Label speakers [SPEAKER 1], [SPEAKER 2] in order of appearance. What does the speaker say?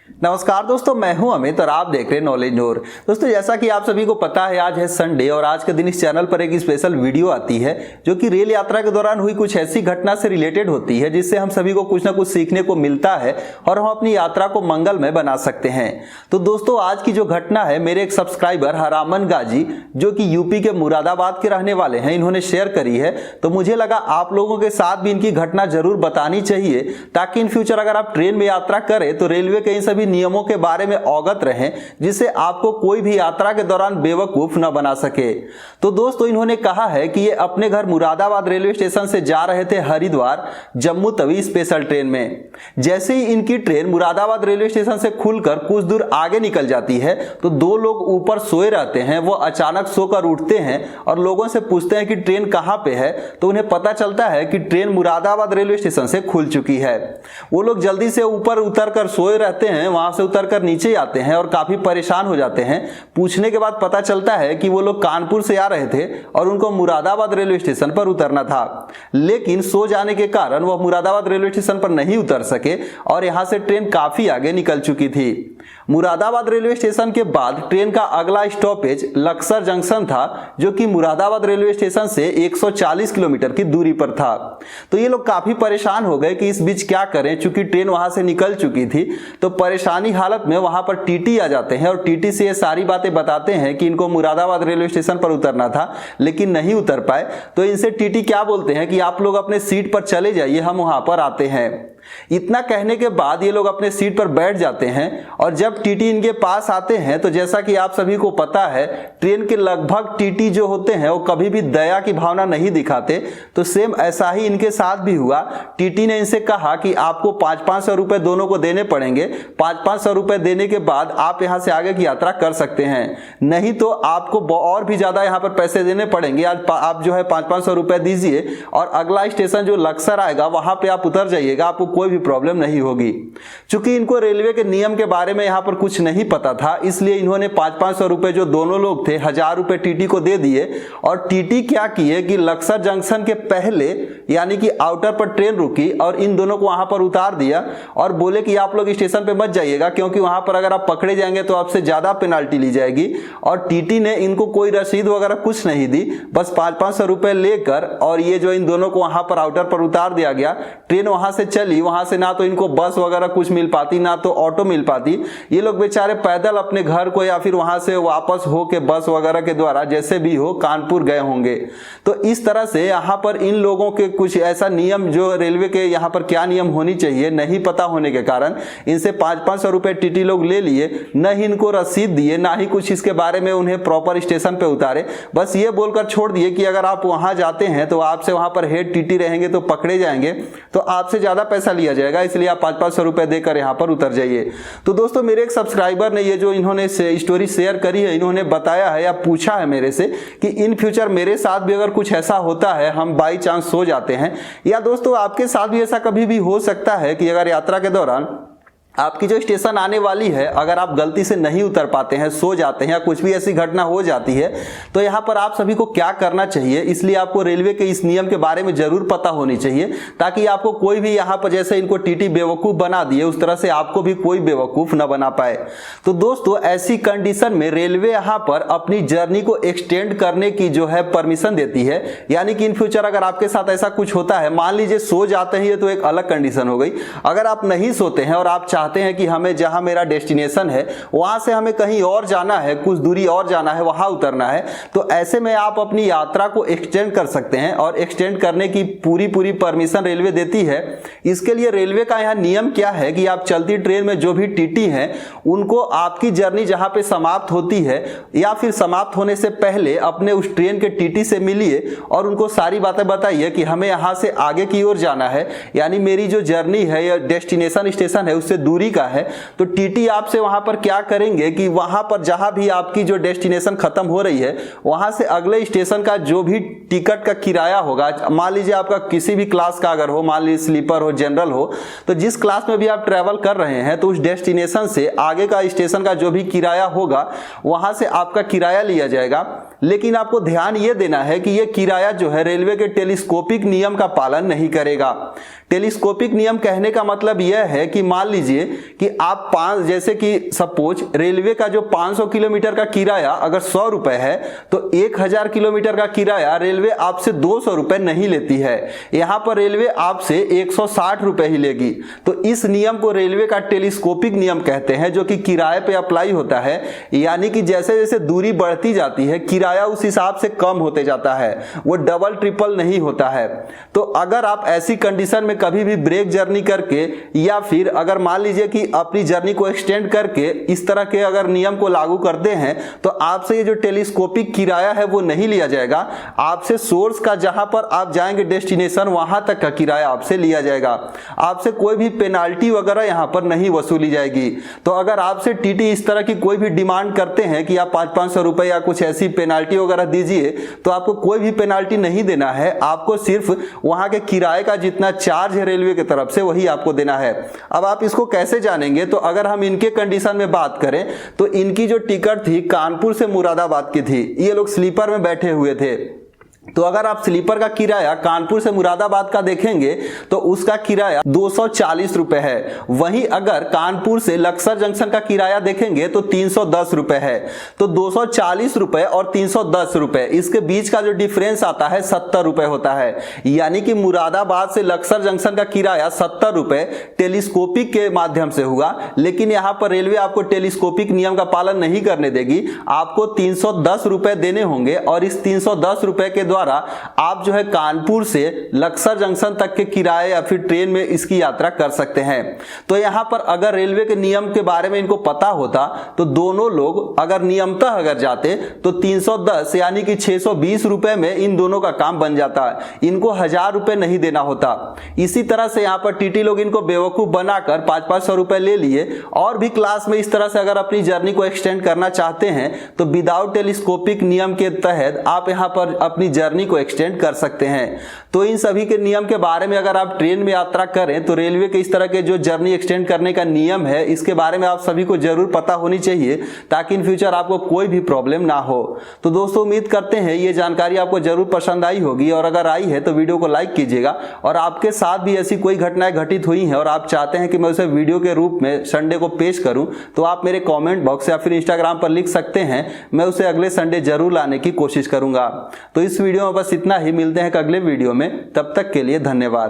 [SPEAKER 1] नमस्कार दोस्तों, मैं हूं अमित और आप देख रहे हैं नॉलेज नूर। दोस्तों, जैसा कि आप सभी को पता है, आज है संडे और आज के दिन इस चैनल पर एक स्पेशल वीडियो आती है जो कि रेल यात्रा के दौरान हुई कुछ ऐसी घटना से रिलेटेड होती है जिससे हम सभी को कुछ ना कुछ सीखने को मिलता है और हम अपनी यात्रा को मंगलमय बना सकते हैं। तो दोस्तों, आज की जो घटना है, मेरे एक सब्सक्राइबर हरामन गाजी जो कि यूपी के मुरादाबाद के रहने वाले हैं, इन्होंने शेयर करी है। तो मुझे लगा आप लोगों के साथ भी इनकी घटना जरूर बतानी चाहिए ताकि इन फ्यूचर अगर आप ट्रेन में यात्रा करें तो रेलवे के इन सभी नियमों के बारे में अवगत रहें जिससे आपको कोई भी यात्रा के दौरान बेवकूफ न बना सके। तो दोस्तों, इन्होंने कहा है कि ये अपने घर मुरादाबाद रेलवे स्टेशन से जा रहे थे हरिद्वार जम्मू तवी स्पेशल ट्रेन में। जैसे ही इनकी ट्रेन मुरादाबाद रेलवे स्टेशन से खुलकर कुछ दूर आगे निकल जाती है तो दो लोग ऊपर सोए रहते हैं। वो अचानक सोकर उठते हैं और लोगों से पूछते हैं कि ट्रेन कहां पे है। तो उन्हें पता चलता है कि ट्रेन मुरादाबाद रेलवे स्टेशन से खुल चुकी है। वो लोग जल्दी से ऊपर उतरकर सोए रहते हैं, वहां से उतरकर नीचे आते हैं और काफी परेशान हो जाते हैं। पूछने के बाद पता चलता है कि वो लोग कानपुर से आ रहे थे और उनको मुरादाबाद रेलवे स्टेशन पर उतरना था, लेकिन सो जाने के कारण वो मुरादाबाद रेलवे स्टेशन पर नहीं उतर सके और यहां से ट्रेन काफी आगे निकल चुकी थी। मुरादाबाद रेलवे स्टेशन के बाद ट्रेन का अगला स्टॉपेज लक्सर जंक्शन था जो कि मुरादाबाद रेलवे स्टेशन से 140 किलोमीटर की दूरी पर था। तो ये लोग काफी परेशान हो गए कि इस बीच क्या करें, चूंकि ट्रेन वहां से निकल चुकी थी। तो परेशानी हालत में वहां पर टीटी आ जाते हैं और टीटी से ये सारी बातें बताते हैं कि इनको मुरादाबाद रेलवे स्टेशन पर उतरना था लेकिन नहीं उतर पाए। तो इनसे टीटी क्या बोलते हैं कि आप लोग अपने सीट पर चले जाइए, हम वहां पर आते हैं। इतना कहने के बाद ये लोग अपने सीट पर बैठ जाते हैं और जब टीटी इनके पास आते हैं तो जैसा कि आप सभी को पता है, ट्रेन के लगभग टीटी जो होते हैं वो कभी भी दया की भावना नहीं दिखाते। तो सेम ऐसा ही इनके साथ भी हुआ। टीटी ने इनसे कहा कि आपको 500-500 रुपए दोनों को देने पड़ेंगे। 500-500 रुपए देने के बाद आप यहां से आगे की यात्रा कर सकते हैं, नहीं तो आपको और भी ज्यादा यहां पर पैसे देने पड़ेंगे। आज आप जो है 500-500 रुपए दीजिए और अगला स्टेशन जो लक्सर आएगा वहां पे आप उतर जाइएगा, आपको कोई भी प्रॉब्लम नहीं होगी। चूंकि इनको रेलवे के नियम के बारे में यहां पर कुछ नहीं पता था, इसलिए इन्होंने 500-500 रुपए जो दोनों लोग थे 1000 रुपए टीटी को दे दिए। और टीटी क्या किए कि लक्सर जंक्शन के पहले यानी कि आउटर पर ट्रेन रुकी और इन दोनों को वहां पर उतार दिया और बोले कि आप लोग स्टेशन पे मत जाइएगा क्योंकि वहां पर अगर आप पकड़े जाएंगे तो आपसे ज्यादा पेनाल्टी ली जाएगी। और टीटी ने इनको कोई रसीद वगैरह कुछ नहीं दी, बस 500-500 रुपए लेकर और ये जो इन दोनों को वहां पर आउटर पर उतार दिया गया। ट्रेन वहां से चली, वहां से ना तो इनको बस वगैरह कुछ मिल पाती ना तो ऑटो मिल पाती। ये लोग बेचारे पैदल अपने घर को या फिर वहां से वापस हो के बस वगैरह के द्वारा जैसे भी हो कानपुर गए होंगे। तो इस तरह से यहां पर इन लोगों के कुछ ऐसा नियम जो रेलवे के यहां पर क्या नियम होनी चाहिए नहीं पता होने के कारण इनसे 500-500 रुपए टीटी लोग ले लिए, न ही इनको रसीद दिए ना ही कुछ इसके बारे में उन्हें प्रॉपर स्टेशन पे उतारे। बस ये बोलकर छोड़ दिए कि अगर आप वहां जाते हैं तो आपसे वहां पर हेड टीटी रहेंगे तो पकड़े जाएंगे, तो आपसे ज्यादा पैसा लिया जाएगा, इसलिए आप 500-500 रुपए देकर यहां पर उतर जाइए। तो दोस्तों, मेरे एक सब्सक्राइबर ने ये जो इन्होंने स्टोरी शेयर करी है, इन्होंने बताया है या पूछा है मेरे से कि इन फ्यूचर मेरे साथ भी अगर कुछ ऐसा होता है, हम बाई चांस सो जाते हैं, या दोस्तों आपके साथ भी ऐसा कभी भी हो सकता है कि अगर यात्रा के दौरान आपकी जो स्टेशन आने वाली है अगर आप गलती से नहीं उतर पाते हैं, सो जाते हैं या कुछ भी ऐसी घटना हो जाती है, तो यहां पर आप सभी को क्या करना चाहिए, इसलिए आपको रेलवे के इस नियम के बारे में जरूर पता होनी चाहिए ताकि आपको कोई भी यहां पर जैसे इनको टीटी बेवकूफ बना दिए उस तरह से आपको भी कोई बेवकूफ न बना पाए। तो दोस्तों, ऐसी कंडीशन में रेलवे यहां पर अपनी जर्नी को एक्सटेंड करने की जो है परमिशन देती है। यानी कि इन फ्यूचर अगर आपके साथ ऐसा कुछ होता है, मान लीजिए सो जाते हैं, ये तो एक अलग कंडीशन हो गई। अगर आप नहीं सोते हैं और आप चाहते हैं कि हमें जहां मेरा डेस्टिनेशन है वहां से हमें कहीं और जाना है, कुछ दूरी और जाना है, वहां उतरना है, तो ऐसे में आप अपनी यात्रा को एक्सटेंड कर सकते हैं और एक्सटेंड करने की पूरी परमिशन रेलवे देती है। इसके लिए रेलवे का यहां नियम क्या है कि आप चलती ट्रेन में जो भी टीटी हैं उनको आपकी जर्नी जहां पे समाप्त होती है या फिर समाप्त होने से पहले अपने उस ट्रेन के टीटी से मिलिए और उनको सारी बातें बताइए कि हमें यहां से आगे की ओर जाना है, यानी मेरी जो जर्नी है या डेस्टिनेशन स्टेशन है उससे दूरी का है। तो टीटी आपसे वहां पर क्या करेंगे कि वहां पर जहां भी आपकी जो डेस्टिनेशन खत्म हो रही है वहां से अगले स्टेशन का जो भी टिकट का किराया होगा, मान लीजिए आपका किसी भी क्लास का अगर हो, मान लीजिए स्लीपर हो, जनरल हो, तो जिस क्लास में भी आप ट्रेवल कर रहे हैं तो उस डेस्टिनेशन से आगे का स्टेशन का जो भी किराया होगा वहां से आपका किराया लिया जाएगा। लेकिन आपको ध्यान ये देना है कि ये किराया जो है रेलवे के टेलीस्कोपिक नियम का पालन नहीं करेगा। टेलीस्कोपिक नियम कहने का मतलब यह है कि मान लीजिए कि आप जैसे कि सपोज रेलवे का जो 500 किलोमीटर का किराया अगर 100 रुपए है तो 1000 किलोमीटर का किराया रेलवे आपसे 200 रुपए नहीं लेती है, यहां पर रेलवे आपसे 160 रुपए ही लेगी। तो इस नियम को रेलवे का टेलीस्कोपिक नियम कहते हैं, जो कि किराए पे अप्लाई होता है, यानी कि जैसे जैसे दूरी बढ़ती जाती है किराया उस हिसाब से कम होते जाता है, वो डबल ट्रिपल नहीं होता है। तो अगर आप ऐसी कंडीशन में कभी भी ब्रेक जर्नी करके या फिर अगर मान लीजिए कि अपनी जर्नी को एक्सटेंड करके इस तरह के अगर नियम को लागू करते हैं तो आपसे ये जो टेलीस्कोपिक किराया है वो नहीं लिया जाएगा, आपसे सोर्स का जहां पर आप जाएंगे डेस्टिनेशन वहां तक का किराया आपसे लिया जाएगा। आपसे कोई भी पेनाल्टी वगैरह यहां पर नहीं वसूली जाएगी। तो अगर आपसे टीटी इस तरह की कोई भी डिमांड करते हैं कि आप 500-500 रुपए या कुछ ऐसी पेनाल्टी वगैरह दीजिए, तो आपको कोई भी पेनाल्टी नहीं देना है, आपको सिर्फ वहां के किराए का जितना चार्ज रेलवे की तरफ से वही आपको देना है। अब आप इसको कैसे जानेंगे, तो अगर हम इनके कंडीशन में बात करें तो इनकी जो टिकट थी कानपुर से मुरादाबाद की थी, ये लोग स्लीपर में बैठे हुए थे। तो अगर आप स्लीपर का किराया कानपुर से मुरादाबाद का देखेंगे तो उसका किराया 240 रुपए है। वहीं अगर कानपुर से लक्सर जंक्शन का किराया देखेंगे तो 310 रुपए है। तो 240 रुपए और 310 रुपए इसके बीच का जो डिफरेंस आता है 70 रुपए होता है। यानी कि मुरादाबाद से लक्सर जंक्शन का किराया 70 रुपए टेलीस्कोपिक के माध्यम से हुआ, लेकिन यहां पर रेलवे आपको टेलीस्कोपिक नियम का पालन नहीं करने देगी, आपको 310 रुपए देने होंगे और इस 310 रुपए के द्वारा आप जो है कानपुर से लक्सर जंक्शन तक के किराए या फिर ट्रेन में इसकी यात्रा कर सकते हैं। तो यहां पर अगर रेलवे के नियम के बारे में इनको पता होता तो दोनों लोग अगर नियमतः अगर जाते तो 310 यानी कि 620 रुपए में इन दोनों का काम बन जाता, इनको 1000 रुपए नहीं देना होता। इसी तरह से यहां पर टीटी लोग इनको बेवकूफ बनाकर 500-500 रुपए ले लिए और भी क्लास में इस तरह से अगर अपनी जर्नी को एक्सटेंड करना चाहते हैं तो विदाउट टेलीस्कोपिक नियम के तहत आप यहां पर अपनी जर्नी को एक्सटेंड कर सकते हैं। तो इन सभी के नियम के बारे में अगर आप ट्रेन में यात्रा करें तो रेलवे के इस तरह के जो जर्नी एक्सटेंड करने का नियम है इसके बारे में आप सभी को जरूर पता होनी चाहिए, ताकि इन फ्यूचर आपको कोई भी प्रॉब्लम ना हो। तो दोस्तों उम्मीद करते हैं ये जानकारी आपको जरूर पसंद आई होगी, और अगर आई है तो वीडियो को लाइक कीजिएगा। और आपके साथ भी ऐसी कोई घटनाएं घटित हुई हैं और आप चाहते हैं कि मैं उसे वीडियो के रूप में संडे को पेश करूं तो आप मेरे कॉमेंट बॉक्स या फिर इंस्टाग्राम पर लिख सकते हैं, मैं उसे अगले संडे जरूर लाने की कोशिश करूंगा। तो इस वीडियो में बस इतना ही, मिलते हैं अगले वीडियो में, तब तक के लिए धन्यवाद।